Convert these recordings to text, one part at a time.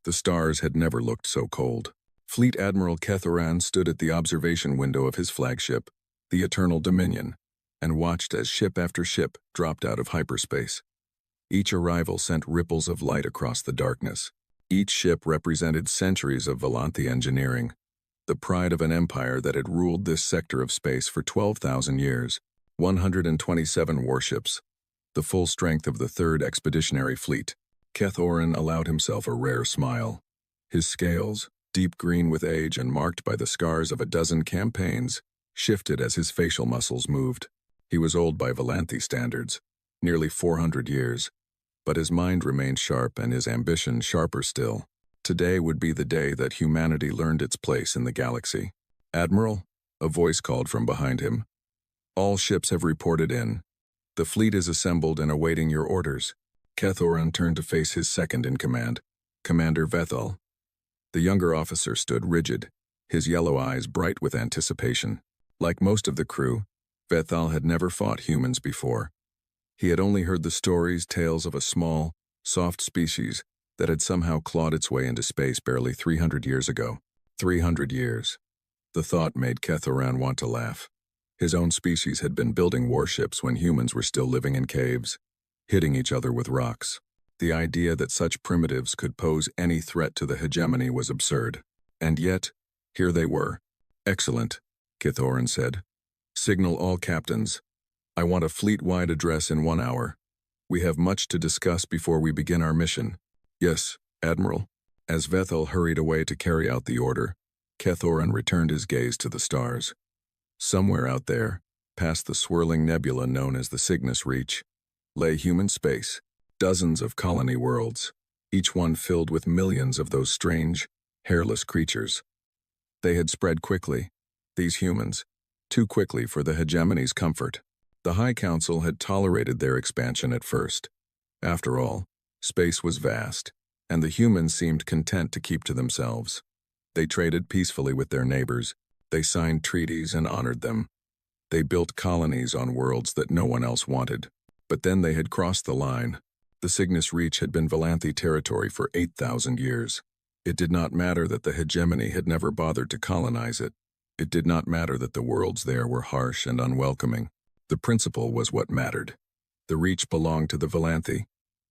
The stars had never looked so cold. Fleet Admiral Kethoran stood at the observation window of his flagship, the Eternal Dominion, and watched as ship after ship dropped out of hyperspace. Each arrival sent ripples of light across the darkness. Each ship represented centuries of Volanthi engineering, the pride of an empire that had ruled this sector of space for 12,000 years. 127 warships, the full strength of the 3rd Expeditionary Fleet. Kethoran allowed himself a rare smile. His scales, deep green with age and marked by the scars of a dozen campaigns, shifted as his facial muscles moved. He was old by Volanthi standards, nearly 400 years, but his mind remained sharp and his ambition sharper still. Today would be the day that humanity learned its place in the galaxy. "Admiral," a voice called from behind him. "All ships have reported in. The fleet is assembled and awaiting your orders." Kethoran turned to face his second-in-command, Commander Vethal. The younger officer stood rigid, his yellow eyes bright with anticipation. Like most of the crew, Vethal had never fought humans before. He had only heard the tales of a small, soft species that had somehow clawed its way into space barely 300 years ago. 300 years. The thought made Kethoran want to laugh. His own species had been building warships when humans were still living in caves, hitting each other with rocks. The idea that such primitives could pose any threat to the hegemony was absurd. And yet, here they were. "Excellent," Kethoran said. "Signal all captains. I want a fleet-wide address in 1 hour. We have much to discuss before we begin our mission." "Yes, Admiral." As Vethal hurried away to carry out the order, Kethoran returned his gaze to the stars. Somewhere out there, past the swirling nebula known as the Cygnus Reach, lay human space, dozens of colony worlds, each one filled with millions of those strange, hairless creatures. They had spread quickly, these humans, too quickly for the hegemony's comfort. The High Council had tolerated their expansion at first. After all, space was vast, and the humans seemed content to keep to themselves. They traded peacefully with their neighbors. They signed treaties and honored them. They built colonies on worlds that no one else wanted. But then they had crossed the line. The Cygnus Reach had been Volanthi territory for 8,000 years. It did not matter that the hegemony had never bothered to colonize it. It did not matter that the worlds there were harsh and unwelcoming. The principle was what mattered. The Reach belonged to the Volanthi,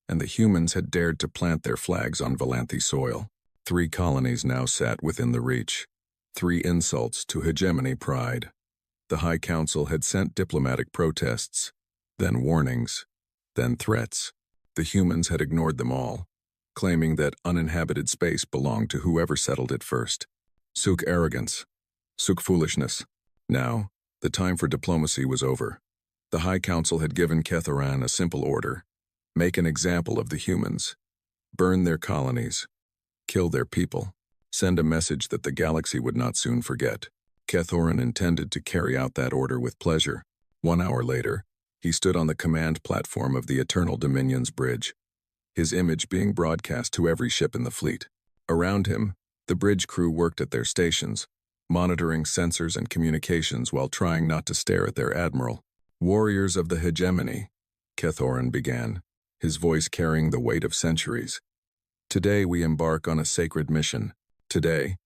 and the humans had dared to plant their flags on Volanthi soil. 3 colonies now sat within the Reach. 3 insults to hegemony pride. The High Council had sent diplomatic protests, then warnings, then threats. The humans had ignored them all, claiming that uninhabited space belonged to whoever settled it first. Suk arrogance. Suk foolishness. Now, the time for diplomacy was over. The High Council had given Kethoran a simple order: make an example of the humans. Burn their colonies. Kill their people. Send a message that the galaxy would not soon forget. Kethoran intended to carry out that order with pleasure. 1 hour later, he stood on the command platform of the Eternal Dominion's bridge, his image being broadcast to every ship in the fleet. Around him, the bridge crew worked at their stations, monitoring sensors and communications while trying not to stare at their admiral. "Warriors of the hegemony," Kethoran began, his voice carrying the weight of centuries. "Today we embark on a sacred mission. Today,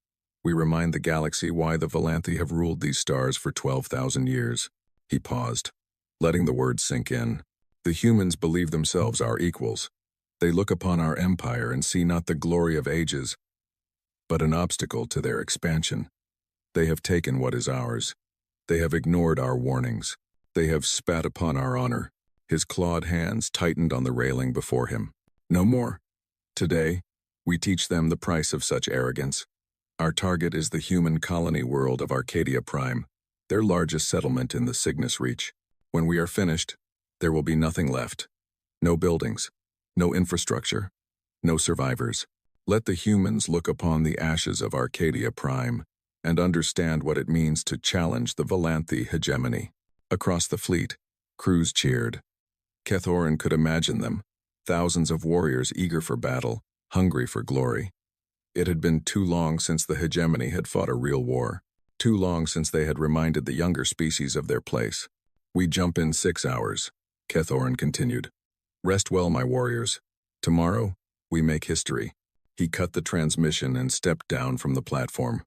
we remind the galaxy why the Volanthi have ruled these stars for 12,000 years. He paused, letting the words sink in. "The humans believe themselves our equals. They look upon our empire and see not the glory of ages, but an obstacle to their expansion. They have taken what is ours. They have ignored our warnings. They have spat upon our honor." His clawed hands tightened on the railing before him. "No more. Today, we teach them the price of such arrogance. Our target is the human colony world of Arcadia Prime, their largest settlement in the Cygnus Reach. When we are finished, there will be nothing left. No buildings, no infrastructure, no survivors. Let the humans look upon the ashes of Arcadia Prime and understand what it means to challenge the Volanthi hegemony." Across the fleet, crews cheered. Kethoran could imagine them, thousands of warriors eager for battle, hungry for glory. It had been too long since the hegemony had fought a real war, too long since they had reminded the younger species of their place. "We jump in 6 hours, Kethoran continued. "Rest well, my warriors. Tomorrow, we make history." He cut the transmission and stepped down from the platform.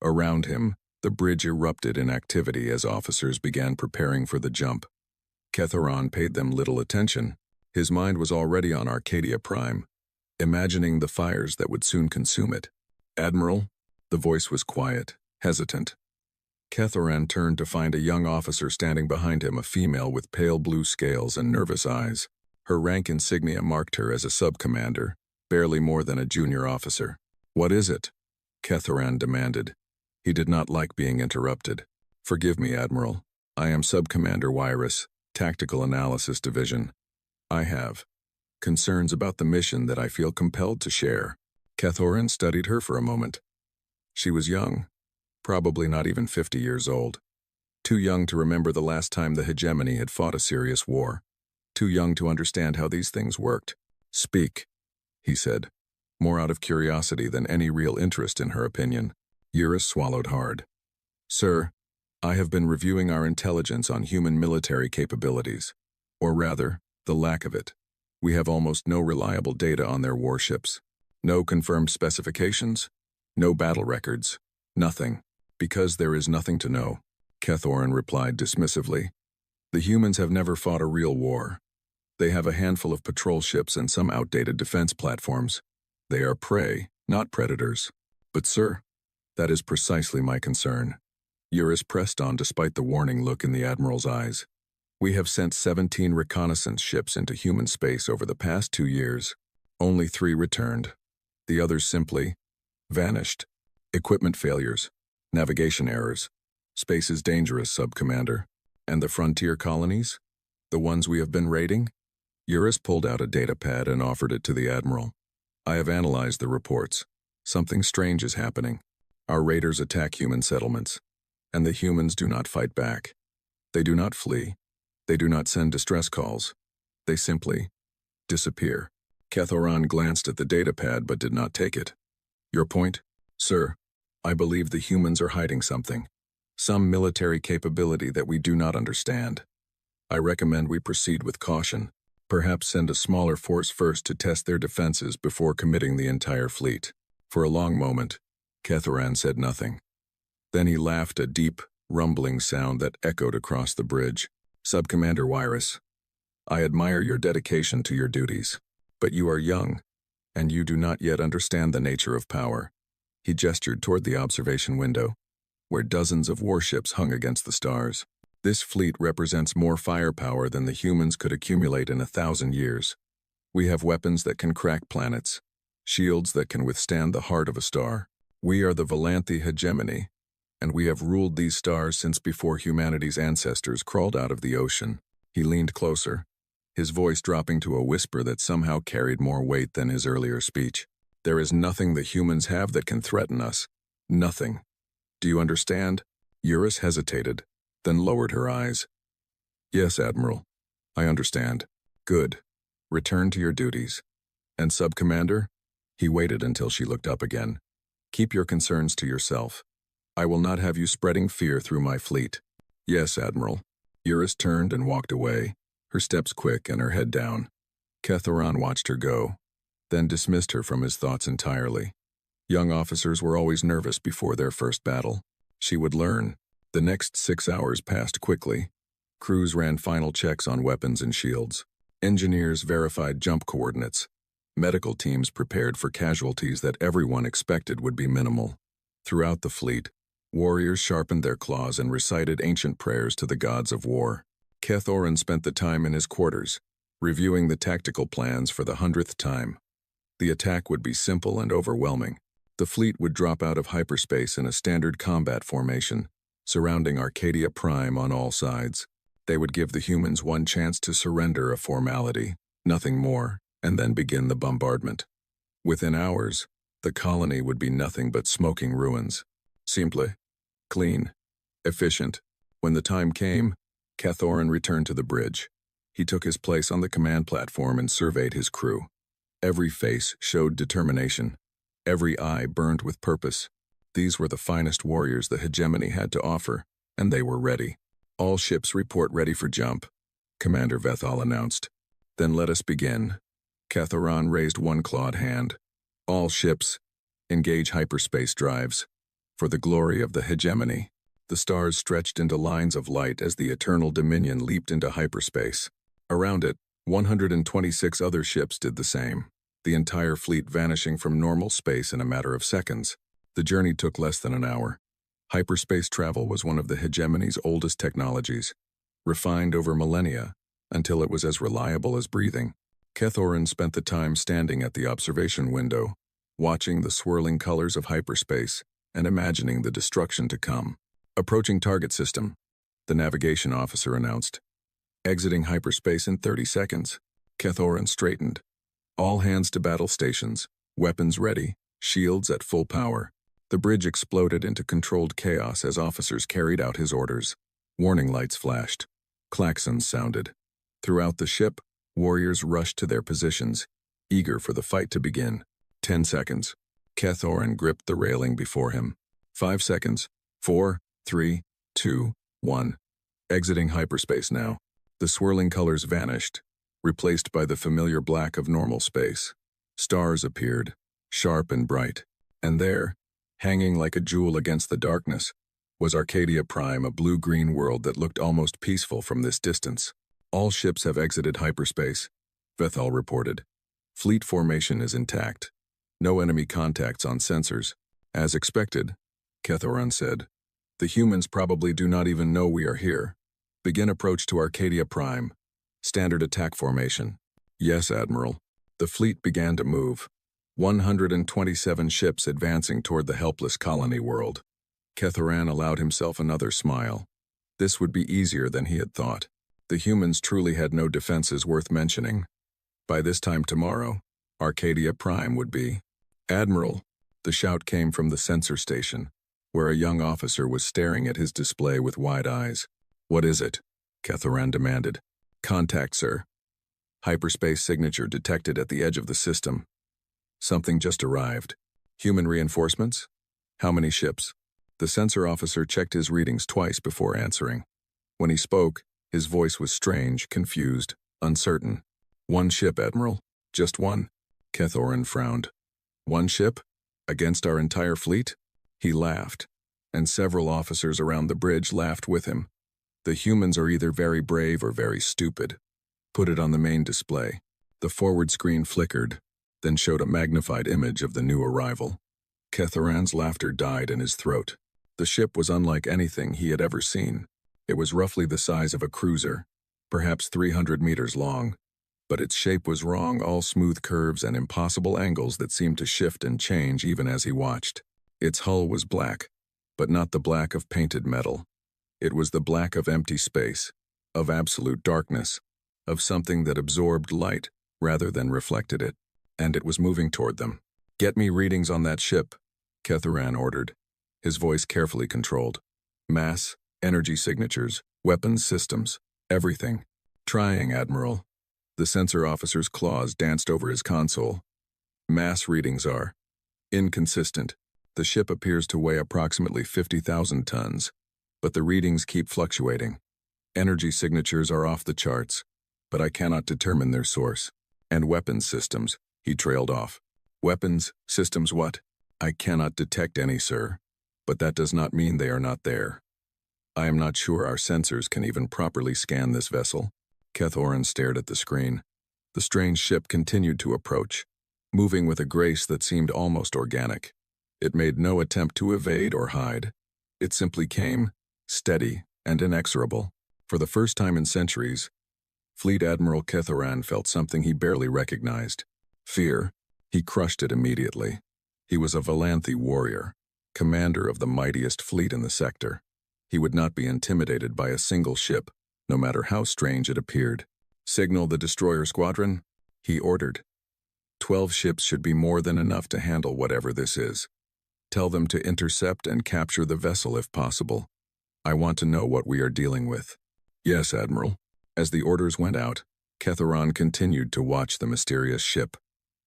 Around him, the bridge erupted in activity as officers began preparing for the jump. Ketheron paid them little attention. His mind was already on Arcadia Prime, imagining the fires that would soon consume it. "Admiral?" The voice was quiet, hesitant. Ketheron turned to find a young officer standing behind him, a female with pale blue scales and nervous eyes. Her rank insignia marked her as a sub-commander, barely more than a junior officer. "What is it?" Ketheron demanded. He did not like being interrupted. "Forgive me, Admiral. I am Sub-Commander Wyrus, Tactical Analysis Division. I have concerns about the mission that I feel compelled to share." Ketheron studied her for a moment. She was young, probably not even 50 years old. Too young to remember the last time the hegemony had fought a serious war. Too young to understand how these things worked. "Speak," he said, more out of curiosity than any real interest in her opinion. Eurus swallowed hard. "Sir, I have been reviewing our intelligence on human military capabilities. Or rather, the lack of it. We have almost no reliable data on their warships. No confirmed specifications. No battle records. Nothing. Because there is nothing to know," Ketheron replied dismissively. "The humans have never fought a real war. They have a handful of patrol ships and some outdated defense platforms. They are prey, not predators." "But sir," "That is precisely my concern." Eurus pressed on despite the warning look in the Admiral's eyes. "We have sent 17 reconnaissance ships into human space over the past 2 years. Only 3 returned. The others simply vanished. Equipment failures, navigation errors. Space is dangerous, Sub-Commander. And the frontier colonies? The ones we have been raiding?" Eurus pulled out a data pad and offered it to the Admiral. "I have analyzed the reports. Something strange is happening. Our raiders attack human settlements, and the humans do not fight back. They do not flee. They do not send distress calls. They simply disappear." Ketheron glanced at the datapad but did not take it. "Your point?" "Sir, I believe the humans are hiding something. Some military capability that we do not understand. I recommend we proceed with caution. Perhaps send a smaller force first to test their defenses before committing the entire fleet." For a long moment, Ketheron said nothing. Then he laughed, a deep, rumbling sound that echoed across the bridge. "Sub-Commander Wyrus, I admire your dedication to your duties. But you are young, and you do not yet understand the nature of power." He gestured toward the observation window, where dozens of warships hung against the stars. "This fleet represents more firepower than the humans could accumulate in 1,000 years. We have weapons that can crack planets, shields that can withstand the heart of a star. We are the Valanthi hegemony, and we have ruled these stars since before humanity's ancestors crawled out of the ocean." He leaned closer, his voice dropping to a whisper that somehow carried more weight than his earlier speech. "There is nothing the humans have that can threaten us. Nothing. Do you understand?" Eurus hesitated, then lowered her eyes. "Yes, Admiral. I understand." "Good. Return to your duties. And Sub-Commander?" He waited until she looked up again. "Keep your concerns to yourself. I will not have you spreading fear through my fleet." "Yes, Admiral." Eurus turned and walked away, her steps quick and her head down. Ketheron watched her go, then dismissed her from his thoughts entirely. Young officers were always nervous before their first battle. She would learn. The next 6 hours passed quickly. Crews ran final checks on weapons and shields. Engineers verified jump coordinates. Medical teams prepared for casualties that everyone expected would be minimal. Throughout the fleet, warriors sharpened their claws and recited ancient prayers to the gods of war. Ketheron spent the time in his quarters, reviewing the tactical plans for the 100th time. The attack would be simple and overwhelming. The fleet would drop out of hyperspace in a standard combat formation, surrounding Arcadia Prime on all sides. They would give the humans one chance to surrender, a formality, nothing more, and then begin the bombardment. Within hours, the colony would be nothing but smoking ruins. Simple, clean, efficient. When the time came, Ketheron returned to the bridge. He took his place on the command platform and surveyed his crew. Every face showed determination. Every eye burned with purpose. These were the finest warriors the hegemony had to offer, and they were ready. "All ships report ready for jump," Commander Vethal announced. "Then let us begin." Ketheron raised one clawed hand. All ships, engage hyperspace drives. For the glory of the hegemony. The stars stretched into lines of light as the eternal dominion leaped into hyperspace. Around it, 126 other ships did the same, the entire fleet vanishing from normal space in a matter of seconds. The journey took less than an hour. Hyperspace travel was one of the hegemony's oldest technologies, refined over millennia, until it was as reliable as breathing. Kethoran spent the time standing at the observation window, watching the swirling colors of hyperspace and imagining the destruction to come. Approaching target system, the navigation officer announced. Exiting hyperspace in 30 seconds. Kethoran straightened. All hands to battle stations, weapons ready, shields at full power. The bridge exploded into controlled chaos as officers carried out his orders. Warning lights flashed. Klaxons sounded. Throughout the ship, warriors rushed to their positions, eager for the fight to begin. 10 seconds. Kethoran gripped the railing before him. 5 seconds. 4, 3, 2, 1. Exiting hyperspace now. The swirling colors vanished, replaced by the familiar black of normal space. Stars appeared, sharp and bright. And there, hanging like a jewel against the darkness, was Arcadia Prime, a blue-green world that looked almost peaceful from this distance. All ships have exited hyperspace, Vethal reported. Fleet formation is intact. No enemy contacts on sensors. As expected, Kethoran said. The humans probably do not even know we are here. Begin approach to Arcadia Prime. Standard attack formation. Yes, Admiral. The fleet began to move. 127 ships advancing toward the helpless colony world. Kethoran allowed himself another smile. This would be easier than he had thought. The humans truly had no defenses worth mentioning. By this time tomorrow, Arcadia Prime would be. Admiral, the shout came from the sensor station, where a young officer was staring at his display with wide eyes. What is it? Kethoran demanded. Contact, sir. Hyperspace signature detected at the edge of the system. Something just arrived. Human reinforcements? How many ships? The sensor officer checked his readings twice before answering. When he spoke, his voice was strange, confused, uncertain. One ship, Admiral. Just one. Kethoran frowned. One ship? Against our entire fleet? He laughed, and several officers around the bridge laughed with him. The humans are either very brave or very stupid. Put it on the main display. The forward screen flickered, then showed a magnified image of the new arrival. Kethoran's laughter died in his throat. The ship was unlike anything he had ever seen. It was roughly the size of a cruiser, perhaps 300 meters long. But its shape was wrong, all smooth curves and impossible angles that seemed to shift and change even as he watched. Its hull was black, but not the black of painted metal. It was the black of empty space, of absolute darkness, of something that absorbed light rather than reflected it, and it was moving toward them. Get me readings on that ship, Kethoran ordered, his voice carefully controlled. Mass, energy signatures, weapons systems, everything. Trying, Admiral. The sensor officer's claws danced over his console. Mass readings are inconsistent. The ship appears to weigh approximately 50,000 tons, but the readings keep fluctuating. Energy signatures are off the charts, but I cannot determine their source. And weapons systems, he trailed off. Weapons, systems what? I cannot detect any, sir, but that does not mean they are not there. I am not sure our sensors can even properly scan this vessel. Kethoran stared at the screen. The strange ship continued to approach, moving with a grace that seemed almost organic. It made no attempt to evade or hide. It simply came, steady and inexorable. For the first time in centuries, Fleet Admiral Kethoran felt something he barely recognized. Fear. He crushed it immediately. He was a Valanthi warrior, commander of the mightiest fleet in the sector. He would not be intimidated by a single ship, no matter how strange it appeared. Signal the destroyer squadron, he ordered. 12 ships should be more than enough to handle whatever this is. Tell them to intercept and capture the vessel if possible. I want to know what we are dealing with. Yes, Admiral. As the orders went out, Kethoran continued to watch the mysterious ship.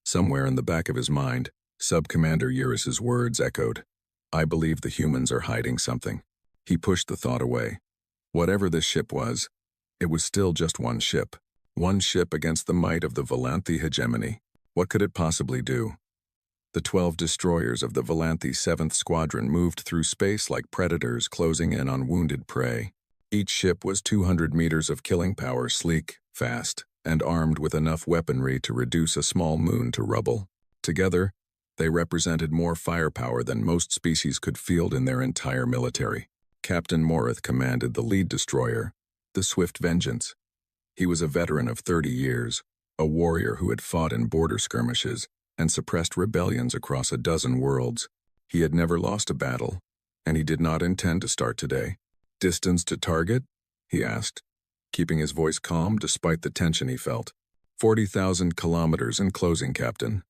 Somewhere in the back of his mind, Sub-Commander Eurus's words echoed. I believe the humans are hiding something. He pushed the thought away. Whatever this ship was, it was still just one ship. One ship against the might of the Valanthi hegemony. What could it possibly do? The 12 destroyers of the Volanthe 7th Squadron moved through space like predators closing in on wounded prey. Each ship was 200 meters of killing power, sleek, fast, and armed with enough weaponry to reduce a small moon to rubble. Together, they represented more firepower than most species could field in their entire military. Captain Morith commanded the lead destroyer, the Swift Vengeance. He was a veteran of 30 years, a warrior who had fought in border skirmishes and suppressed rebellions across a dozen worlds. He had never lost a battle, and he did not intend to start today. "Distance to target?" he asked, keeping his voice calm despite the tension he felt. 40,000 kilometers in closing, Captain.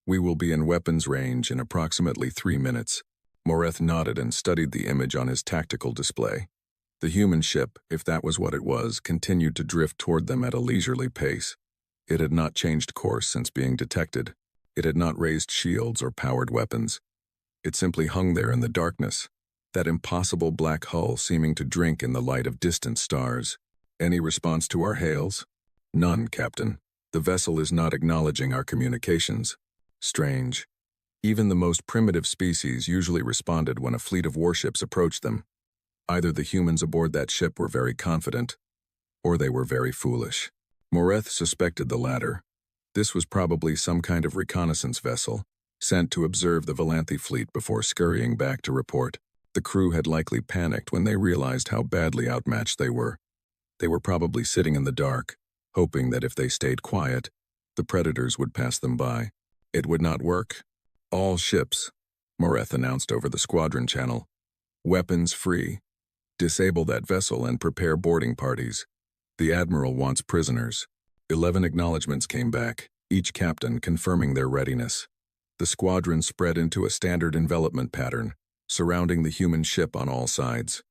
We will be in weapons range in approximately 3 minutes. Moreth nodded and studied the image on his tactical display. The human ship, if that was what it was, continued to drift toward them at a leisurely pace. It had not changed course since being detected. It had not raised shields or powered weapons. It simply hung there in the darkness, that impossible black hull seeming to drink in the light of distant stars. "Any response to our hails?" "None, Captain. The vessel is not acknowledging our communications." Strange. Even the most primitive species usually responded when a fleet of warships approached them. Either the humans aboard that ship were very confident, or they were very foolish. Moreth suspected the latter. This was probably some kind of reconnaissance vessel, sent to observe the Volanthe fleet before scurrying back to report. The crew had likely panicked when they realized how badly outmatched they were. They were probably sitting in the dark, hoping that if they stayed quiet, the predators would pass them by. It would not work. "All ships," Moreth announced over the squadron channel. "Weapons free. Disable that vessel and prepare boarding parties. The Admiral wants prisoners." 11 acknowledgements came back, each captain confirming their readiness. The squadron spread into a standard envelopment pattern, surrounding the human ship on all sides.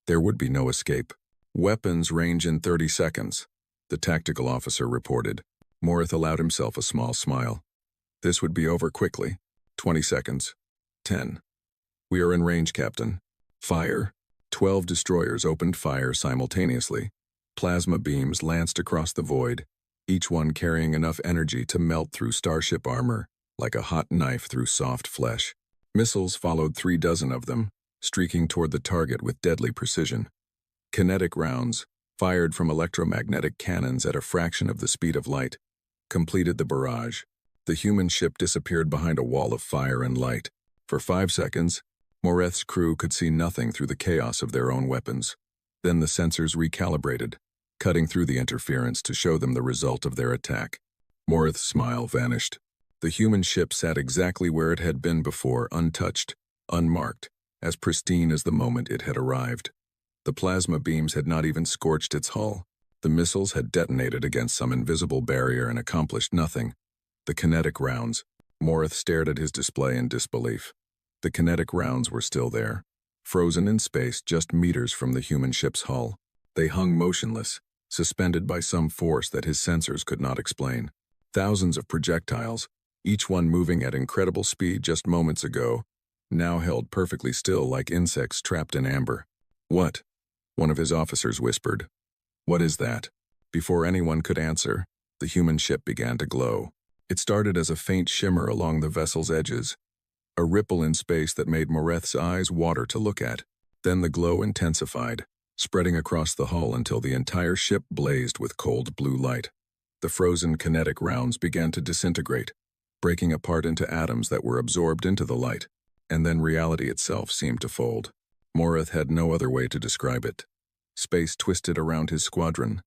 There would be no escape. "Weapons range in 30 seconds, the tactical officer reported. Moreth allowed himself a small smile. This would be over quickly. 20 seconds. 10. "We are in range, Captain." "Fire." 12 destroyers opened fire simultaneously. Plasma beams lanced across the void, each one carrying enough energy to melt through starship armor, like a hot knife through soft flesh. Missiles followed 36 of them, streaking toward the target with deadly precision. Kinetic rounds, fired from electromagnetic cannons at a fraction of the speed of light, completed the barrage. The human ship disappeared behind a wall of fire and light. For 5 seconds, Moreth's crew could see nothing through the chaos of their own weapons. Then the sensors recalibrated, cutting through the interference to show them the result of their attack. Moreth's smile vanished. The human ship sat exactly where it had been before, untouched, unmarked, as pristine as the moment it had arrived. The plasma beams had not even scorched its hull. The missiles had detonated against some invisible barrier and accomplished nothing. The kinetic rounds. Moreth stared at his display in disbelief. The kinetic rounds were still there, frozen in space just meters from the human ship's hull. They hung motionless, suspended by some force that his sensors could not explain. Thousands of projectiles, each one moving at incredible speed just moments ago, now held perfectly still like insects trapped in amber. "What?" one of his officers whispered. "What is that?" Before anyone could answer, the human ship began to glow. It started as a faint shimmer along the vessel's edges, a ripple in space that made Moreth's eyes water to look at. Then the glow intensified, spreading across the hull until the entire ship blazed with cold blue light. The frozen kinetic rounds began to disintegrate, breaking apart into atoms that were absorbed into the light, and then reality itself seemed to fold. Moreth had no other way to describe it. Space twisted around his squadron,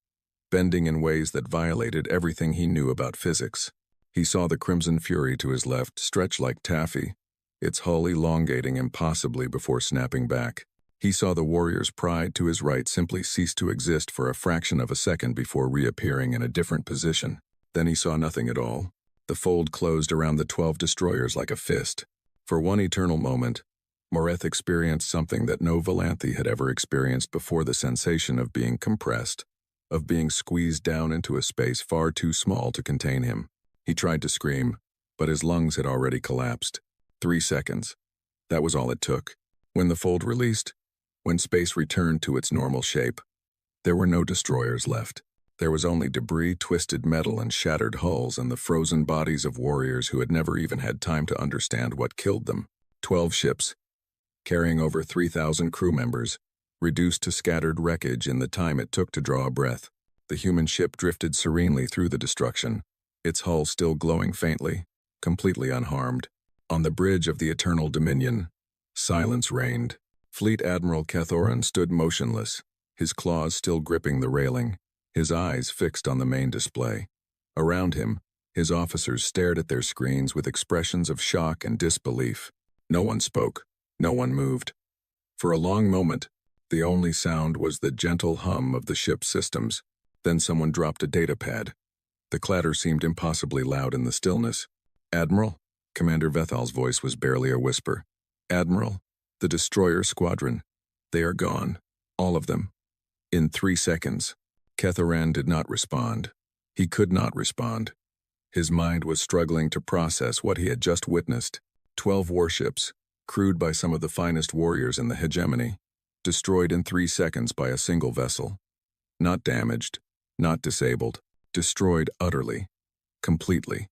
bending in ways that violated everything he knew about physics. He saw the Crimson Fury to his left stretch like taffy, its hull elongating impossibly before snapping back. He saw the Warrior's Pride to his right simply cease to exist for a fraction of a second before reappearing in a different position. Then he saw nothing at all. The fold closed around the 12 destroyers like a fist. For one eternal moment, Moreth experienced something that no Volanthe had ever experienced before: the sensation of being compressed, of being squeezed down into a space far too small to contain him. He tried to scream, but his lungs had already collapsed. 3 seconds. That was all it took. When the fold released, when space returned to its normal shape, there were no destroyers left. There was only debris, twisted metal, and shattered hulls, and the frozen bodies of warriors who had never even had time to understand what killed them. 12 ships, carrying over 3,000 crew members, reduced to scattered wreckage in the time it took to draw a breath. The human ship drifted serenely through the destruction, its hull still glowing faintly, completely unharmed. On the bridge of the Eternal Dominion, silence reigned. Fleet Admiral Kethoran stood motionless, his claws still gripping the railing, his eyes fixed on the main display. Around him, his officers stared at their screens with expressions of shock and disbelief. No one spoke, no one moved. For a long moment, the only sound was the gentle hum of the ship's systems. Then someone dropped a data pad. The clatter seemed impossibly loud in the stillness. "Admiral?" Commander Vethal's voice was barely a whisper. "Admiral, the destroyer squadron. They are gone. All of them. In 3 seconds." Kethoran did not respond. He could not respond. His mind was struggling to process what he had just witnessed. 12 warships, crewed by some of the finest warriors in the hegemony, destroyed in 3 seconds by a single vessel. Not damaged, not disabled, destroyed utterly, completely,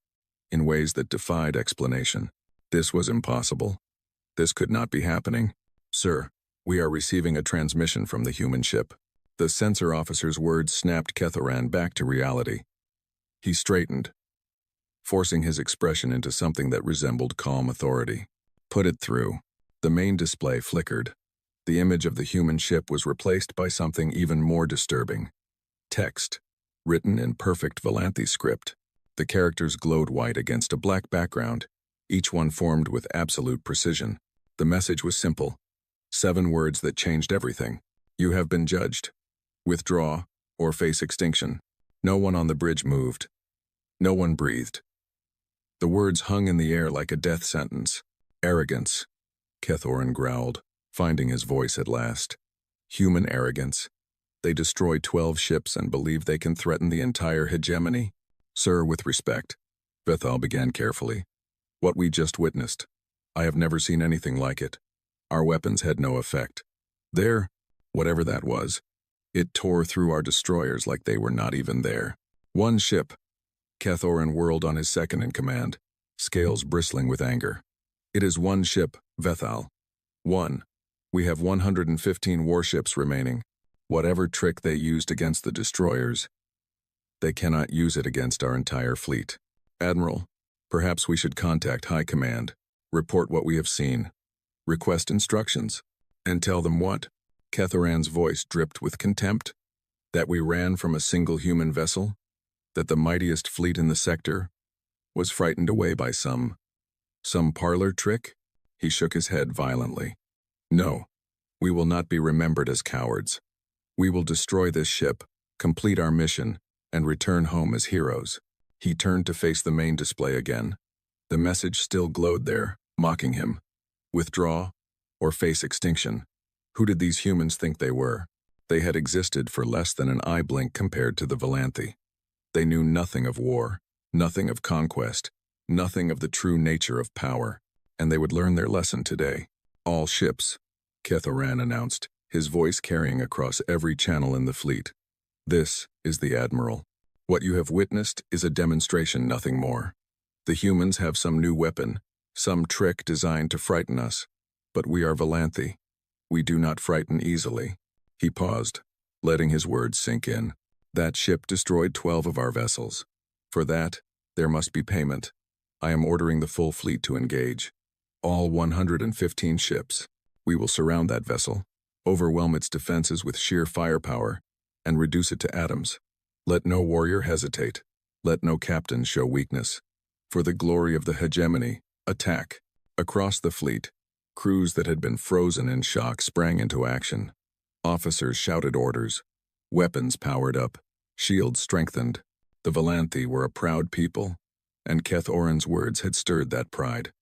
in ways that defied explanation. This was impossible. This could not be happening. "Sir, we are receiving a transmission from the human ship." The sensor officer's words snapped Kethoran back to reality. He straightened, forcing his expression into something that resembled calm authority. "Put it through." The main display flickered. The image of the human ship was replaced by something even more disturbing. Text, written in perfect Valanthi script. The characters glowed white against a black background, each one formed with absolute precision. The message was simple. 7 words that changed everything. "You have been judged. Withdraw or face extinction." No one on the bridge moved. No one breathed. The words hung in the air like a death sentence. "Arrogance," Kethoran growled, finding his voice at last. "Human arrogance. They destroy 12 ships and believe they can threaten the entire hegemony." "Sir, with respect," Vethal began carefully. "What we just witnessed, I have never seen anything like it. Our weapons had no effect. There, whatever that was, it tore through our destroyers like they were not even there. One ship." Kethoran whirled on his second-in-command, scales bristling with anger. "It is one ship, Vethal. One. We have 115 warships remaining. Whatever trick they used against the destroyers, they cannot use it against our entire fleet. Admiral, perhaps we should contact High Command, report what we have seen, request instructions, and tell them what?" Kethoran's voice dripped with contempt. "That we ran from a single human vessel? That the mightiest fleet in the sector was frightened away by some parlor trick?" He shook his head violently. "No, we will not be remembered as cowards. We will destroy this ship, complete our mission, and return home as heroes." He turned to face the main display again. The message still glowed there, mocking him. Withdraw or face extinction. Who did these humans think they were? They had existed for less than an eye blink compared to the Valanthi. They knew nothing of war, nothing of conquest, nothing of the true nature of power, and they would learn their lesson today. "All ships," Kethoran announced, his voice carrying across every channel in the fleet. "This is the Admiral. What you have witnessed is a demonstration, nothing more. The humans have some new weapon, some trick designed to frighten us, but we are Valanthi. We do not frighten easily." He paused, letting his words sink in. "That ship destroyed 12 of our vessels. For that, there must be payment. I am ordering the full fleet to engage. All 115 ships. We will surround that vessel, overwhelm its defenses with sheer firepower, and reduce it to atoms. Let no warrior hesitate. Let no captain show weakness. For the glory of the hegemony, attack." Across the fleet, crews that had been frozen in shock sprang into action. Officers shouted orders. Weapons powered up. Shields strengthened. The Valanthi were a proud people, and Kethoran's words had stirred that pride.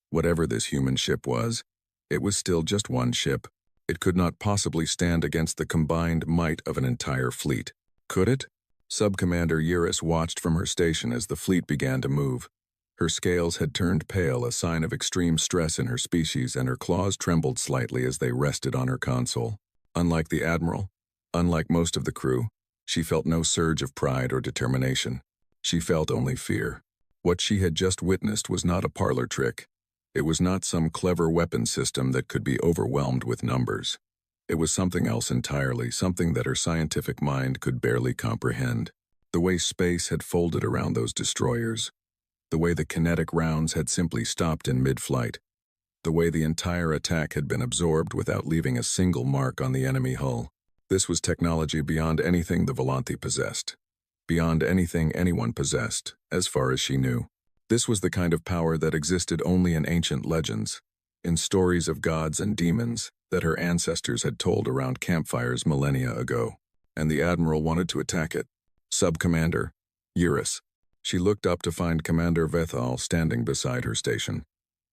Whatever this human ship was, it was still just one ship. It could not possibly stand against the combined might of an entire fleet. Could it? Sub-Commander Eurus watched from her station as the fleet began to move. Her scales had turned pale, a sign of extreme stress in her species, and her claws trembled slightly as they rested on her console. Unlike the Admiral, unlike most of the crew, She felt no surge of pride or determination. She felt only fear. What she had just witnessed was not a parlor trick. It was not some clever weapon system that could be overwhelmed with numbers. It was something else entirely, something that her scientific mind could barely comprehend. The way space had folded around those destroyers. The way the kinetic rounds had simply stopped in mid-flight. The way the entire attack had been absorbed without leaving a single mark on the enemy hull. This was technology beyond anything the Volanthi possessed. Beyond anything anyone possessed, as far as she knew. This was the kind of power that existed only in ancient legends, in stories of gods and demons that her ancestors had told around campfires millennia ago. And the Admiral wanted to attack it. Sub-Commander Eurus. She looked up to find Commander Vethal standing beside her station.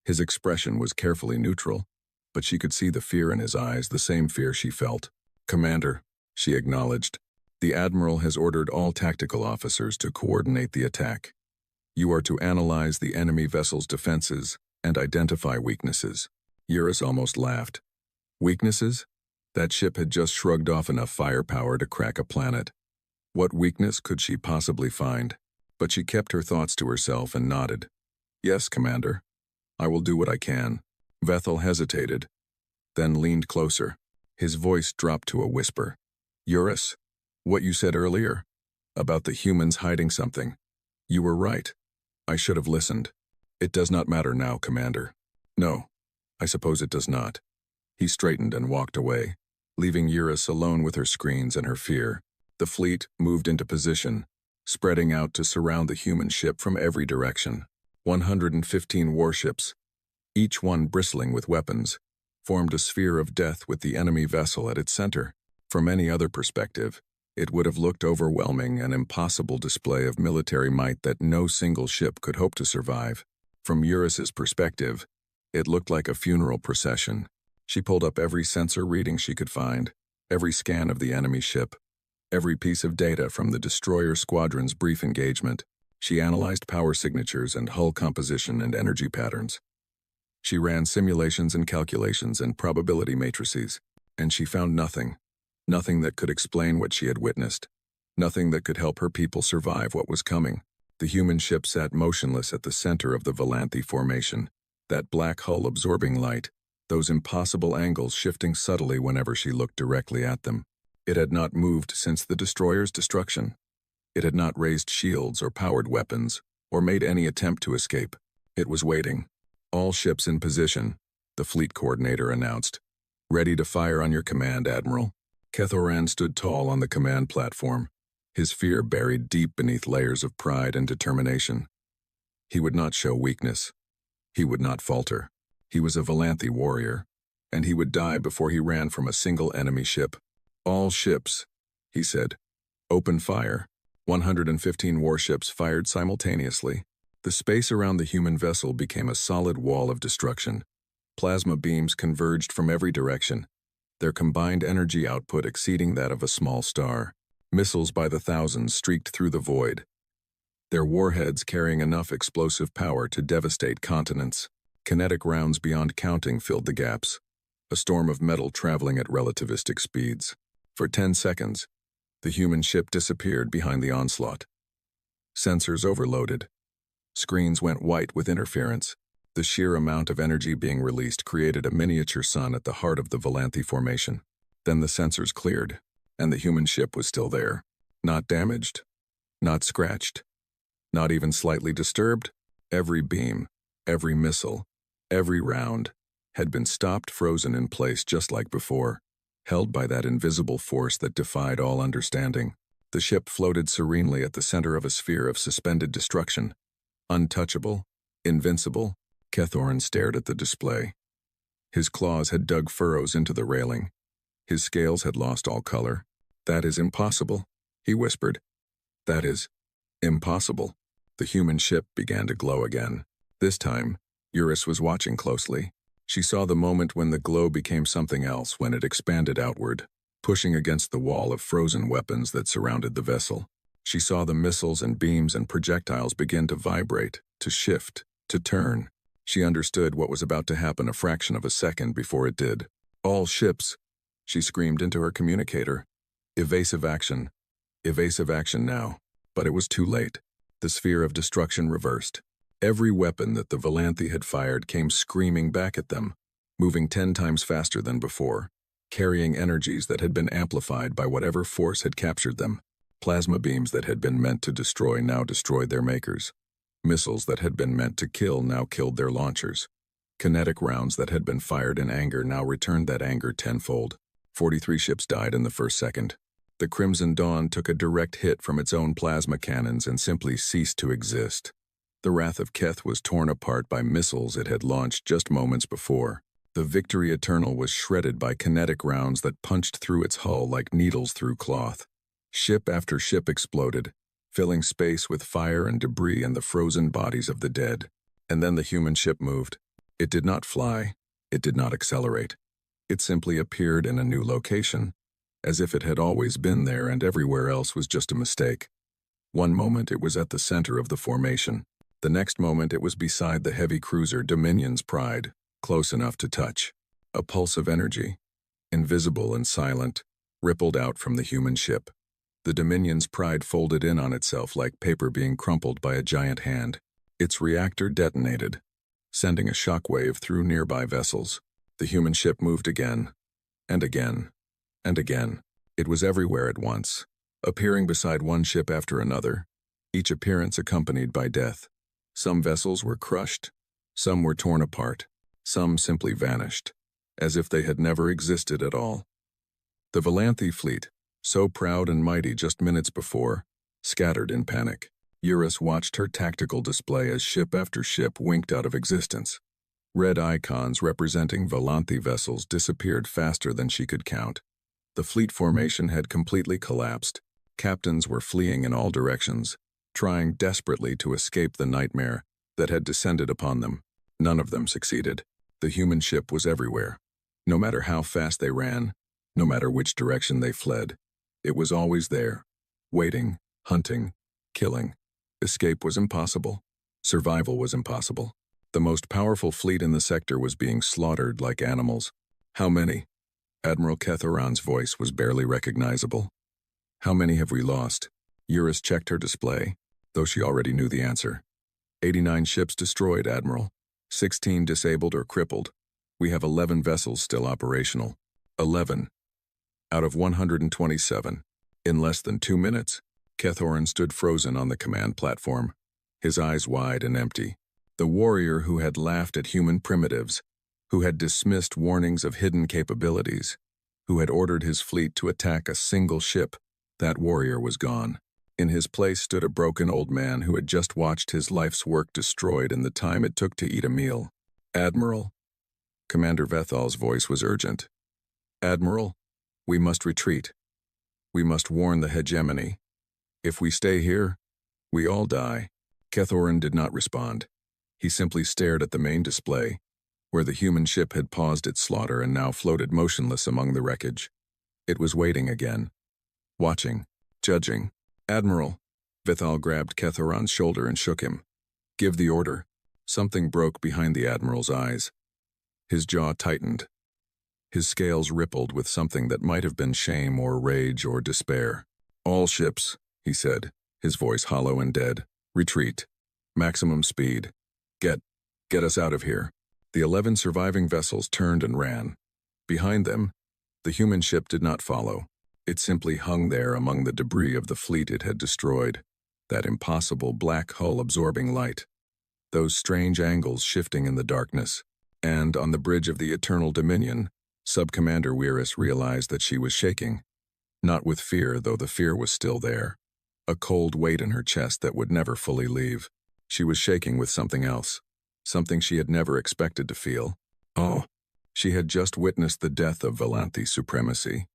His expression was carefully neutral, but she could see the fear in his eyes, the same fear she felt. "Commander," she acknowledged, "the Admiral has ordered all tactical officers to coordinate the attack. You are to analyze the enemy vessel's defenses and identify weaknesses." Eurus almost laughed. Weaknesses? That ship had just shrugged off enough firepower to crack a planet. What weakness could she possibly find? But she kept her thoughts to herself and nodded. "Yes, Commander. I will do what I can." Vethal hesitated, then leaned closer. His voice dropped to a whisper. "Eurus, what you said earlier, about the humans hiding something. You were right. I should have listened. It does not matter now, Commander." "No, I suppose it does not." He straightened and walked away, leaving Eurus alone with her screens and her fear. The fleet moved into position, spreading out to surround the human ship from every direction. 115 warships, each one bristling with weapons, formed a sphere of death with the enemy vessel at its center. From any other perspective, it would have looked overwhelming, an impossible display of military might that no single ship could hope to survive. From Eurus's perspective, it looked like a funeral procession. She pulled up every sensor reading she could find, every scan of the enemy ship, every piece of data from the destroyer squadron's brief engagement. She analyzed power signatures and hull composition and energy patterns. She ran simulations and calculations and probability matrices, and she found nothing. Nothing that could explain what she had witnessed. Nothing that could help her people survive what was coming. The human ship sat motionless at the center of the Volanthi formation, that black hull absorbing light, those impossible angles shifting subtly whenever she looked directly at them. It had not moved since the destroyer's destruction. It had not raised shields or powered weapons, or made any attempt to escape. It was waiting. "All ships in position," the fleet coordinator announced. "Ready to fire on your command, Admiral." Kethoran stood tall on the command platform, his fear buried deep beneath layers of pride and determination. He would not show weakness. He would not falter. He was a Volanthi warrior, and he would die before he ran from a single enemy ship. "All ships," he said. "Open fire." 115 warships fired simultaneously. The space around the human vessel became a solid wall of destruction. Plasma beams converged from every direction, their combined energy output exceeding that of a small star. Missiles by the thousands streaked through the void, their warheads carrying enough explosive power to devastate continents. Kinetic rounds beyond counting filled the gaps, a storm of metal traveling at relativistic speeds. For 10 seconds, the human ship disappeared behind the onslaught. Sensors overloaded. Screens went white with interference. The sheer amount of energy being released created a miniature sun at the heart of the Volanthi formation. Then the sensors cleared, and the human ship was still there. Not damaged, not scratched, not even slightly disturbed. Every beam, every missile, every round had been stopped, frozen in place just like before, held by that invisible force that defied all understanding. The ship floated serenely at the center of a sphere of suspended destruction. Untouchable, invincible, Kethoran stared at the display. His claws had dug furrows into the railing. His scales had lost all color. "That is impossible," he whispered. "That is impossible." The human ship began to glow again. This time, Eurus was watching closely. She saw the moment when the glow became something else, when it expanded outward, pushing against the wall of frozen weapons that surrounded the vessel. She saw the missiles and beams and projectiles begin to vibrate, to shift, to turn. She understood what was about to happen a fraction of a second before it did. "All ships," she screamed into her communicator. "Evasive action. Evasive action now, but it was too late. The sphere of destruction reversed. Every weapon that the Volanthe had fired came screaming back at them, moving 10 times faster than before, carrying energies that had been amplified by whatever force had captured them. Plasma beams that had been meant to destroy now destroyed their makers. Missiles that had been meant to kill now killed their launchers. Kinetic rounds that had been fired in anger now returned that anger tenfold. 43 ships died in the first second. The Crimson Dawn took a direct hit from its own plasma cannons and simply ceased to exist. The Wrath of Keth was torn apart by missiles it had launched just moments before. The Victory Eternal was shredded by kinetic rounds that punched through its hull like needles through cloth. Ship after ship exploded, filling space with fire and debris and the frozen bodies of the dead. And then the human ship moved. It did not fly. It did not accelerate. It simply appeared in a new location, as if it had always been there and everywhere else was just a mistake. One moment it was at the center of the formation. The next moment it was beside the heavy cruiser Dominion's Pride, close enough to touch. A pulse of energy, invisible and silent, rippled out from the human ship. The Dominion's Pride folded in on itself like paper being crumpled by a giant hand. Its reactor detonated, sending a shockwave through nearby vessels. The human ship moved again, and again, and again. It was everywhere at once, appearing beside one ship after another, each appearance accompanied by death. Some vessels were crushed, some were torn apart, some simply vanished, as if they had never existed at all. The Volanthe fleet, so proud and mighty just minutes before, scattered in panic. Eurus watched her tactical display as ship after ship winked out of existence. Red icons representing Volanthe vessels disappeared faster than she could count. The fleet formation had completely collapsed. Captains were fleeing in all directions, trying desperately to escape the nightmare that had descended upon them. None of them succeeded. The human ship was everywhere. No matter how fast they ran, no matter which direction they fled, it was always there, waiting, hunting, killing. Escape was impossible. Survival was impossible. The most powerful fleet in the sector was being slaughtered like animals. How many? Admiral Kethoran's voice was barely recognizable. How many have we lost? Eurus checked her display, though she already knew the answer. 89 ships destroyed, Admiral. 16 disabled or crippled. We have 11 vessels still operational. 11. Out of 127. In less than 2 minutes, Kethoran stood frozen on the command platform, his eyes wide and empty. The warrior who had laughed at human primitives, who had dismissed warnings of hidden capabilities, who had ordered his fleet to attack a single ship, that warrior was gone. In his place stood a broken old man who had just watched his life's work destroyed in the time it took to eat a meal. Admiral? Commander Vethal's voice was urgent. Admiral, we must retreat. We must warn the hegemony. If we stay here, we all die. Kethoran did not respond. He simply stared at the main display, where the human ship had paused its slaughter and now floated motionless among the wreckage. It was waiting again, watching, judging. Admiral, Vethal grabbed Kethoran's shoulder and shook him. Give the order. Something broke behind the Admiral's eyes. His jaw tightened. His scales rippled with something that might have been shame or rage or despair. All ships, he said, his voice hollow and dead. Retreat. Maximum speed. Get us out of here. The 11 surviving vessels turned and ran. Behind them, the human ship did not follow. It simply hung there among the debris of the fleet it had destroyed, that impossible black hull absorbing light, those strange angles shifting in the darkness. And on the bridge of the Eternal Dominion, Sub-Commander Weirus realized that she was shaking. Not with fear, though the fear was still there. A cold weight in her chest that would never fully leave. She was shaking with something else. Something she had never expected to feel. Oh, she had just witnessed the death of Volanthe supremacy.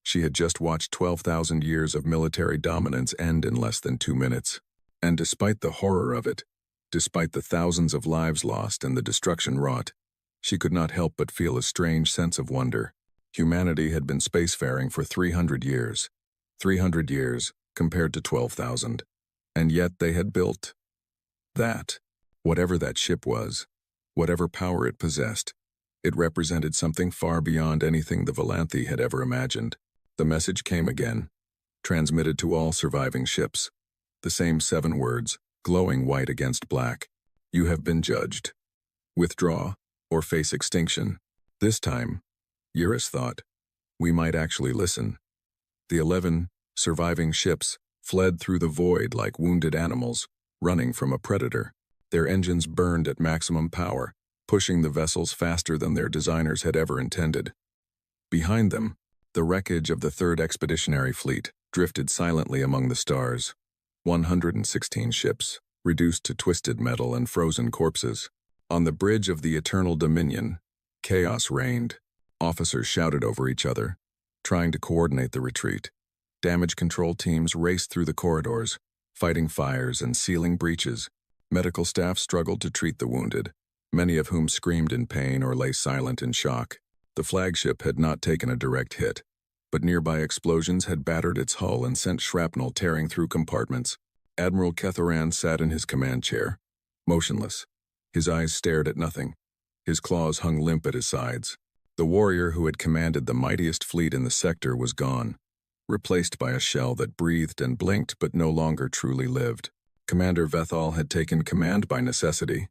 She had just watched 12,000 years of military dominance end in less than 2 minutes. And despite the horror of it, despite the thousands of lives lost and the destruction wrought, she could not help but feel a strange sense of wonder. Humanity had been spacefaring for 300 years. 300 years compared to 12,000. And yet they had built that. Whatever that ship was, whatever power it possessed, it represented something far beyond anything the Volanthe had ever imagined. The message came again. transmitted to all surviving ships. The same 7 words, glowing white against black. You have been judged. Withdraw, or face extinction. This time, Eurus thought, we might actually listen. The 11 surviving ships fled through the void like wounded animals, running from a predator. Their engines burned at maximum power, pushing the vessels faster than their designers had ever intended. Behind them, the wreckage of the 3rd Expeditionary Fleet drifted silently among the stars. 116 ships, reduced to twisted metal and frozen corpses. On the bridge of the Eternal Dominion, chaos reigned. Officers shouted over each other, trying to coordinate the retreat. Damage control teams raced through the corridors, fighting fires and sealing breaches. Medical staff struggled to treat the wounded, many of whom screamed in pain or lay silent in shock. The flagship had not taken a direct hit, but nearby explosions had battered its hull and sent shrapnel tearing through compartments. Admiral Kethoran sat in his command chair, motionless. His eyes stared at nothing. His claws hung limp at his sides. The warrior who had commanded the mightiest fleet in the sector was gone, replaced by a shell that breathed and blinked but no longer truly lived. Commander Vethal had taken command by necessity.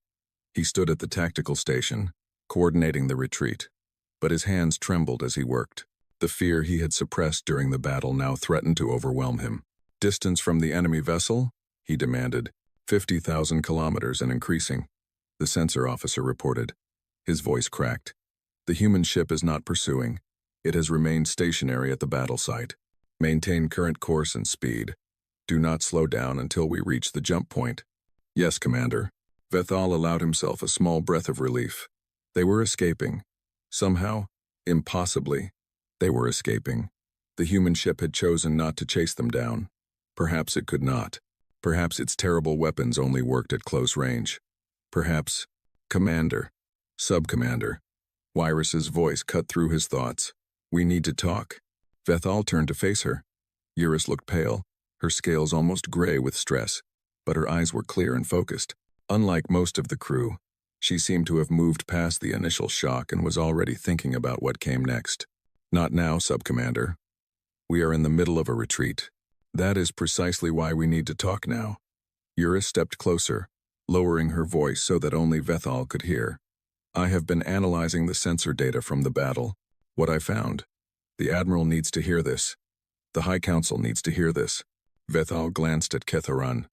He stood at the tactical station, coordinating the retreat, but his hands trembled as he worked. The fear he had suppressed during the battle now threatened to overwhelm him. Distance from the enemy vessel? He demanded. 50,000 kilometers and increasing. The sensor officer reported. His voice cracked. The human ship is not pursuing. It has remained stationary at the battle site. Maintain current course and speed. Do not slow down until we reach the jump point. Yes, Commander. Vethal allowed himself a small breath of relief. They were escaping. Somehow, impossibly, they were escaping. The human ship had chosen not to chase them down. Perhaps it could not. Perhaps its terrible weapons only worked at close range. Perhaps, Commander, Sub-Commander. Wyrus's voice cut through his thoughts. We need to talk. Vethal turned to face her. Eurus looked pale, her scales almost gray with stress, but her eyes were clear and focused. Unlike most of the crew, she seemed to have moved past the initial shock and was already thinking about what came next. Not now, Sub-Commander. We are in the middle of a retreat. That is precisely why we need to talk now. Eurus stepped closer, lowering her voice so that only Vethal could hear. I have been analyzing the sensor data from the battle. What I found. The Admiral needs to hear this. The High Council needs to hear this. Vethal glanced at Kethoran,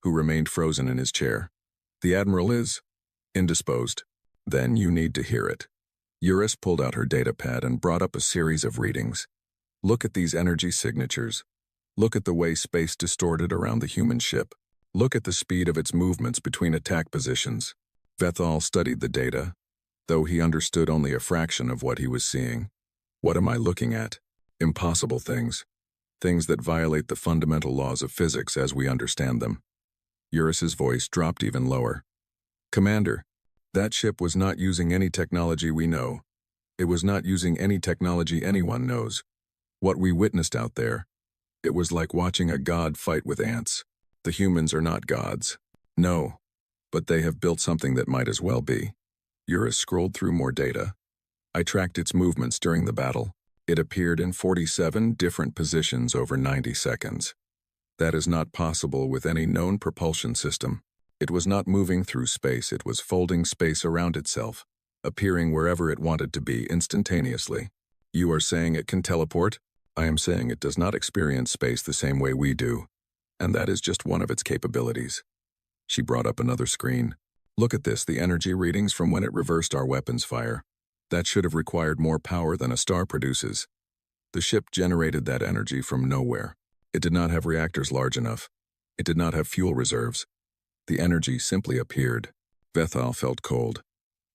who remained frozen in his chair. The Admiral is indisposed. Then you need to hear it. Eurus pulled out her datapad and brought up a series of readings. Look at these energy signatures. Look at the way space distorted around the human ship. Look at the speed of its movements between attack positions. Vethal studied the data, though he understood only a fraction of what he was seeing. What am I looking at? Impossible things. Things that violate the fundamental laws of physics as we understand them. Eurus's voice dropped even lower. Commander, that ship was not using any technology we know. It was not using any technology anyone knows. What we witnessed out there, it was like watching a god fight with ants. The humans are not gods. No, but they have built something that might as well be. Eurus scrolled through more data. I tracked its movements during the battle. It appeared in 47 different positions over 90 seconds. That is not possible with any known propulsion system. It was not moving through space, it was folding space around itself, appearing wherever it wanted to be instantaneously. You are saying it can teleport? I am saying it does not experience space the same way we do, and that is just one of its capabilities. She brought up another screen. Look at this, the energy readings from when it reversed our weapons fire. That should have required more power than a star produces. The ship generated that energy from nowhere. It did not have reactors large enough. It did not have fuel reserves. The energy simply appeared. Vethal felt cold.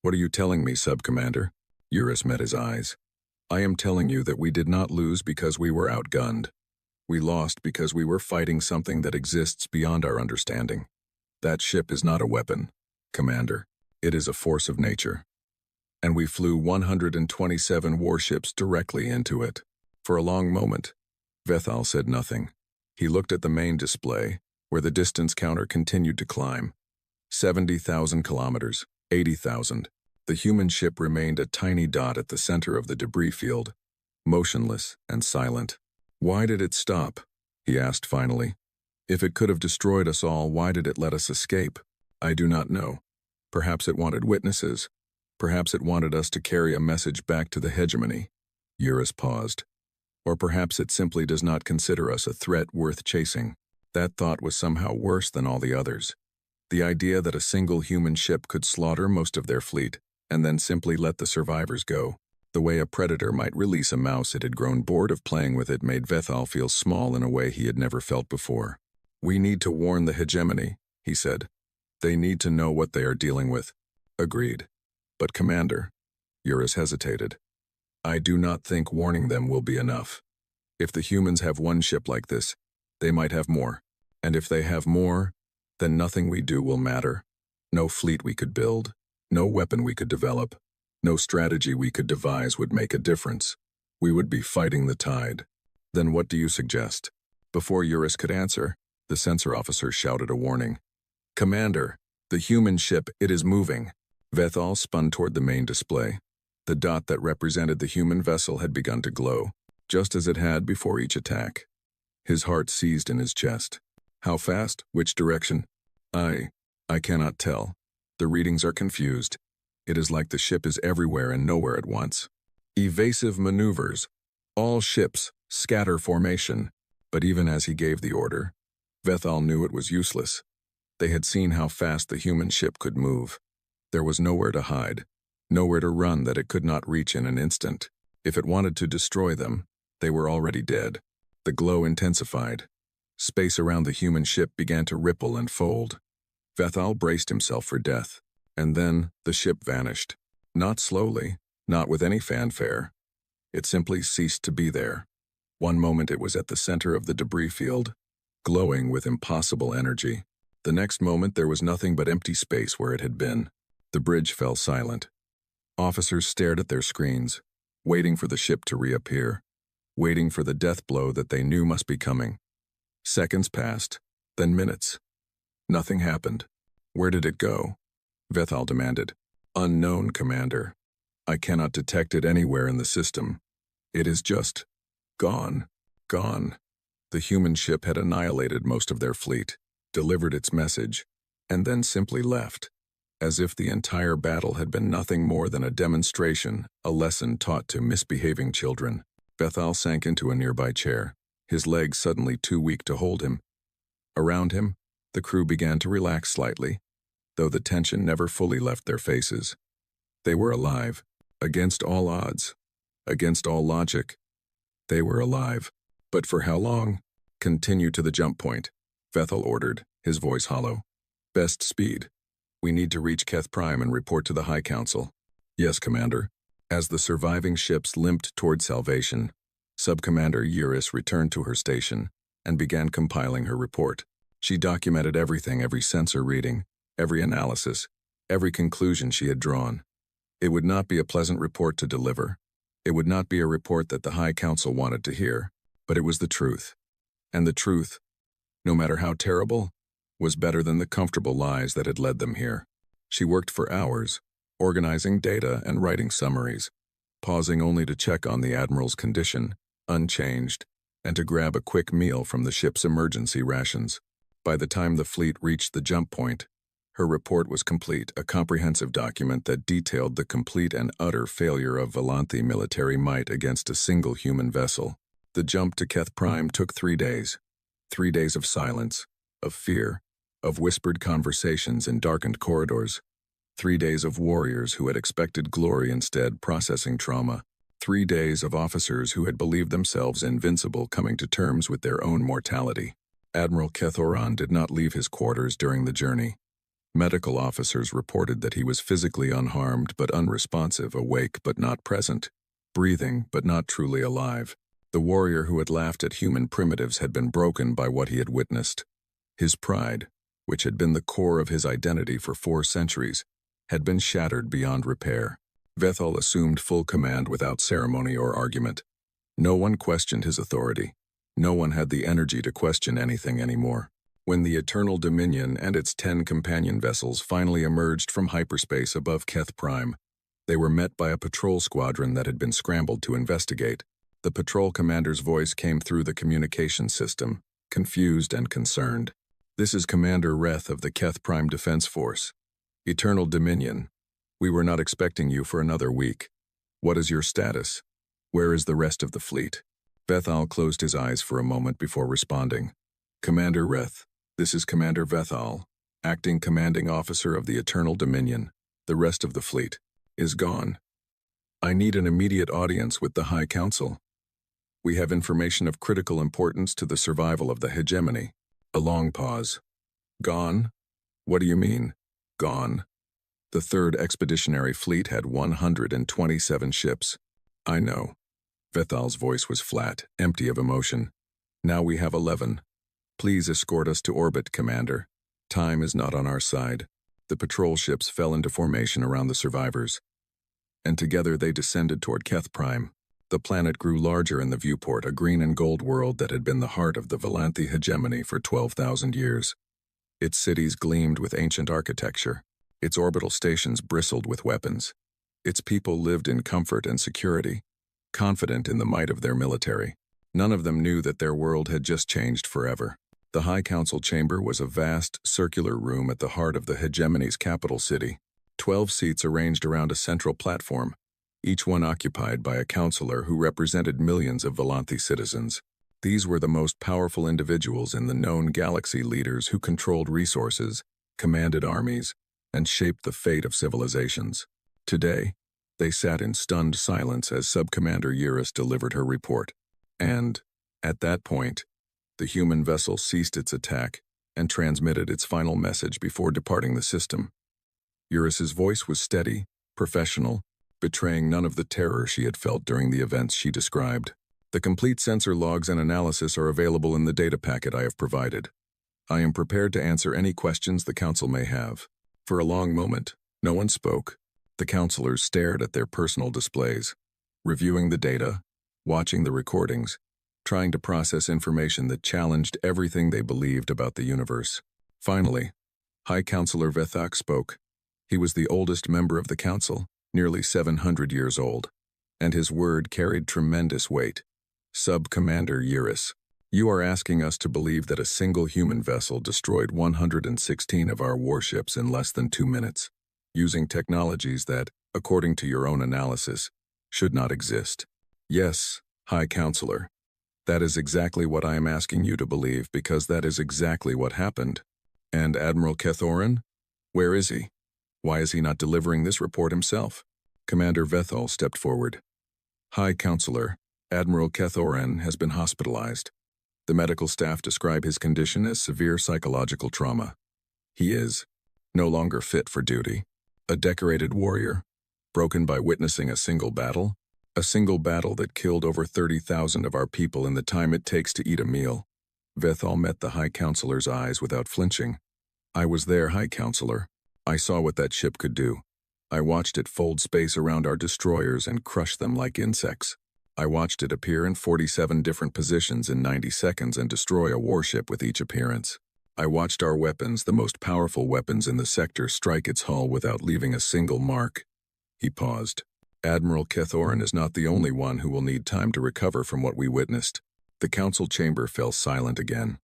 What are you telling me, Sub-Commander? Eurus met his eyes. I am telling you that we did not lose because we were outgunned. We lost because we were fighting something that exists beyond our understanding. That ship is not a weapon, Commander. It is a force of nature. And we flew 127 warships directly into it. For a long moment, Vethal said nothing. He looked at the main display, where the distance counter continued to climb. 70,000 kilometers, 80,000. The human ship remained a tiny dot at the center of the debris field, motionless and silent. Why did it stop? he asked finally. If it could have destroyed us all, why did it let us escape? I do not know. Perhaps it wanted witnesses. Perhaps it wanted us to carry a message back to the hegemony. Eurus paused. Or perhaps it simply does not consider us a threat worth chasing. That thought was somehow worse than all the others. The idea that a single human ship could slaughter most of their fleet, and then simply let the survivors go. The way a predator might release a mouse it had grown bored of playing with it made Vethal feel small in a way he had never felt before. We need to warn the hegemony, he said. They need to know what they are dealing with. Agreed. But Commander, Eurus hesitated. I do not think warning them will be enough. If the humans have one ship like this, they might have more. And if they have more, then nothing we do will matter. No fleet we could build, no weapon we could develop, no strategy we could devise would make a difference. We would be fighting the tide. Then what do you suggest? Before Eurus could answer, the sensor officer shouted a warning. Commander, the human ship, it is moving. Vethal spun toward the main display. The dot that represented the human vessel had begun to glow, just as it had before each attack. His heart seized in his chest. How fast? Which direction? I cannot tell. The readings are confused. It is like the ship is everywhere and nowhere at once. Evasive maneuvers. All ships, scatter formation. But even as he gave the order, Vethal knew it was useless. They had seen how fast the human ship could move. There was nowhere to hide, nowhere to run that it could not reach in an instant. If it wanted to destroy them, they were already dead. The glow intensified. Space around the human ship began to ripple and fold. Vethal braced himself for death, and then the ship vanished. Not slowly, not with any fanfare. It simply ceased to be there. One moment it was at the center of the debris field, glowing with impossible energy. The next moment there was nothing but empty space where it had been. The bridge fell silent. Officers stared at their screens, waiting for the ship to reappear, waiting for the death blow that they knew must be coming. Seconds passed, then minutes. Nothing happened. Where did it go? Vethal demanded. Unknown, Commander. I cannot detect it anywhere in the system. It is just gone. Gone. The human ship had annihilated most of their fleet, delivered its message, and then simply left, as if the entire battle had been nothing more than a demonstration, a lesson taught to misbehaving children. Vethal sank into a nearby chair, his legs suddenly too weak to hold him. Around him, the crew began to relax slightly, though the tension never fully left their faces. They were alive, against all odds, against all logic. They were alive. But for how long? Continue to the jump point, Vethal ordered, his voice hollow. Best speed. We need to reach Keth Prime and report to the High Council. Yes, Commander. As the surviving ships limped toward salvation, Sub-Commander Eurus returned to her station and began compiling her report. She documented everything, every sensor reading, every analysis, every conclusion she had drawn. It would not be a pleasant report to deliver. It would not be a report that the High Council wanted to hear, but it was the truth. And the truth, no matter how terrible, was better than the comfortable lies that had led them here. She worked for hours, organizing data and writing summaries, pausing only to check on the Admiral's condition, unchanged, and to grab a quick meal from the ship's emergency rations. By the time the fleet reached the jump point, her report was complete, a comprehensive document that detailed the complete and utter failure of Volanthi military might against a single human vessel. The jump to Keth Prime took 3 days. 3 days of silence, of fear, of whispered conversations in darkened corridors. 3 days of warriors who had expected glory instead processing trauma. 3 days of officers who had believed themselves invincible coming to terms with their own mortality. Admiral Kethoran did not leave his quarters during the journey. Medical officers reported that he was physically unharmed but unresponsive, awake but not present, breathing but not truly alive. The warrior who had laughed at human primitives had been broken by what he had witnessed. His pride, which had been the core of his identity for 4 centuries, had been shattered beyond repair. Vethal assumed full command without ceremony or argument. No one questioned his authority. No one had the energy to question anything anymore. When the Eternal Dominion and its 10 companion vessels finally emerged from hyperspace above Keth Prime, they were met by a patrol squadron that had been scrambled to investigate. The patrol commander's voice came through the communication system. confused and concerned. "This is Commander Reth of the Keth Prime Defense Force. Eternal Dominion. We were not expecting you for another week. What is your status? Where is the rest of the fleet?" Vethal closed his eyes for a moment before responding. "Commander Reth, this is Commander Vethal, Acting Commanding Officer of the Eternal Dominion. The rest of the fleet is gone. I need an immediate audience with the High Council. We have information of critical importance to the survival of the hegemony." A long pause. "Gone? What do you mean, gone?" The Third Expeditionary Fleet had 127 ships. "I know." Vethal's voice was flat, empty of emotion. "Now we have 11. Please escort us to orbit, Commander. Time is not on our side." The patrol ships fell into formation around the survivors, and together they descended toward Keth Prime. The planet grew larger in the viewport, a green and gold world that had been the heart of the Valanthi hegemony for 12,000 years. Its cities gleamed with ancient architecture. Its orbital stations bristled with weapons. Its people lived in comfort and security, confident in the might of their military. None of them knew that their world had just changed forever. The High Council chamber was a vast, circular room at the heart of the hegemony's capital city. 12 seats arranged around a central platform, each one occupied by a counselor who represented millions of Valanthi citizens. These were the most powerful individuals in the known galaxy, leaders who controlled resources, commanded armies, and shaped the fate of civilizations. Today, they sat in stunned silence as Subcommander Eurus delivered her report. And, at that point, the human vessel ceased its attack and transmitted its final message before departing the system. Eurus's voice was steady, professional, betraying none of the terror she had felt during the events she described. "The complete sensor logs and analysis are available in the data packet I have provided. I am prepared to answer any questions the Council may have." For a long moment, no one spoke. The counselors stared at their personal displays, reviewing the data, watching the recordings, trying to process information that challenged everything they believed about the universe. Finally, High Counselor Vethak spoke. He was the oldest member of the Council, nearly 700 years old, and his word carried tremendous weight. "Sub-Commander Eurus, you are asking us to believe that a single human vessel destroyed 116 of our warships in less than 2 minutes, using technologies that, according to your own analysis, should not exist." "Yes, High Counselor. That is exactly what I am asking you to believe, because that is exactly what happened." "And Admiral Kethoran? Where is he? Why is he not delivering this report himself?" Commander Vethal stepped forward. "High Counselor, Admiral Kethoran has been hospitalized. The medical staff describe his condition as severe psychological trauma. He is no longer fit for duty. A decorated warrior, broken by witnessing a single battle that killed over 30,000 of our people in the time it takes to eat a meal." Vethal met the High Counselor's eyes without flinching. "I was there, High Counselor. I saw what that ship could do. I watched it fold space around our destroyers and crush them like insects. I watched it appear in 47 different positions in 90 seconds and destroy a warship with each appearance. I watched our weapons, the most powerful weapons in the sector, strike its hull without leaving a single mark." He paused. "Admiral Kethoran is not the only one who will need time to recover from what we witnessed." The council chamber fell silent again.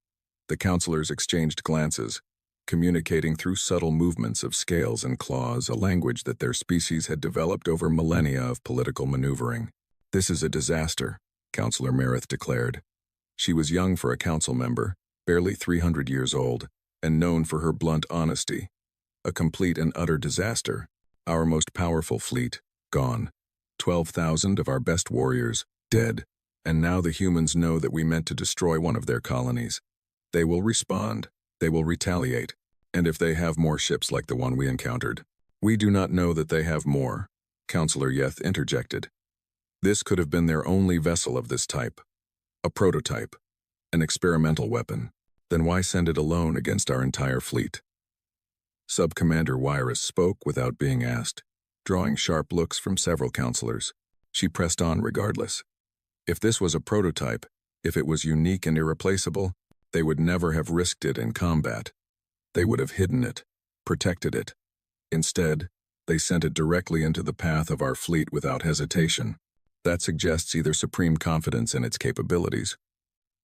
The counselors exchanged glances, communicating through subtle movements of scales and claws, a language that their species had developed over millennia of political maneuvering. "This is a disaster," Counselor Merith declared. She was young for a council member, barely 300 years old, and known for her blunt honesty. "A complete and utter disaster. Our most powerful fleet, gone. 12,000 of our best warriors, dead. And now the humans know that we meant to destroy one of their colonies. They will respond. They will retaliate. And if they have more ships like the one we encountered, we do not know that they have more," Counselor Yeth interjected. "This could have been their only vessel of this type. A prototype. An experimental weapon. Then why send it alone against our entire fleet?" Sub-Commander Wyrus spoke without being asked, drawing sharp looks from several counselors. She pressed on regardless. If this was a prototype, if it was unique and irreplaceable, they would never have risked it in combat. They would have hidden it, protected it. Instead, they sent it directly into the path of our fleet without hesitation. That suggests either supreme confidence in its capabilities,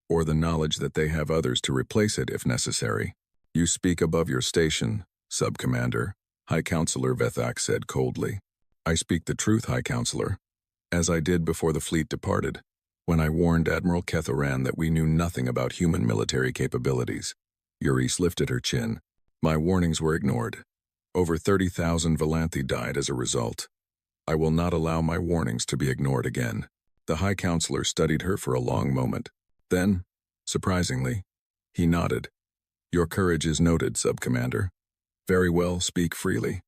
or the knowledge that they have others to replace it if necessary. You speak above your station, Sub-Commander, High Counselor Vethak said coldly. I speak the truth, High Counselor, as I did before the fleet departed, when I warned Admiral Kethoran that we knew nothing about human military capabilities. Euris lifted her chin. My warnings were ignored. Over 30,000 Valanthi died as a result. I will not allow my warnings to be ignored again. The High Counselor studied her for a long moment. Then, surprisingly, he nodded. Your courage is noted, Sub-Commander. Very well, speak freely.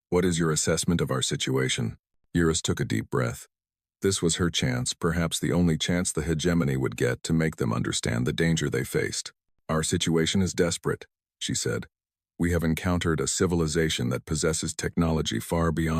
What is your assessment of our situation? Euris took a deep breath. This was her chance, perhaps the only chance the hegemony would get to make them understand the danger they faced. Our situation is desperate, she said. We have encountered a civilization that possesses technology far beyond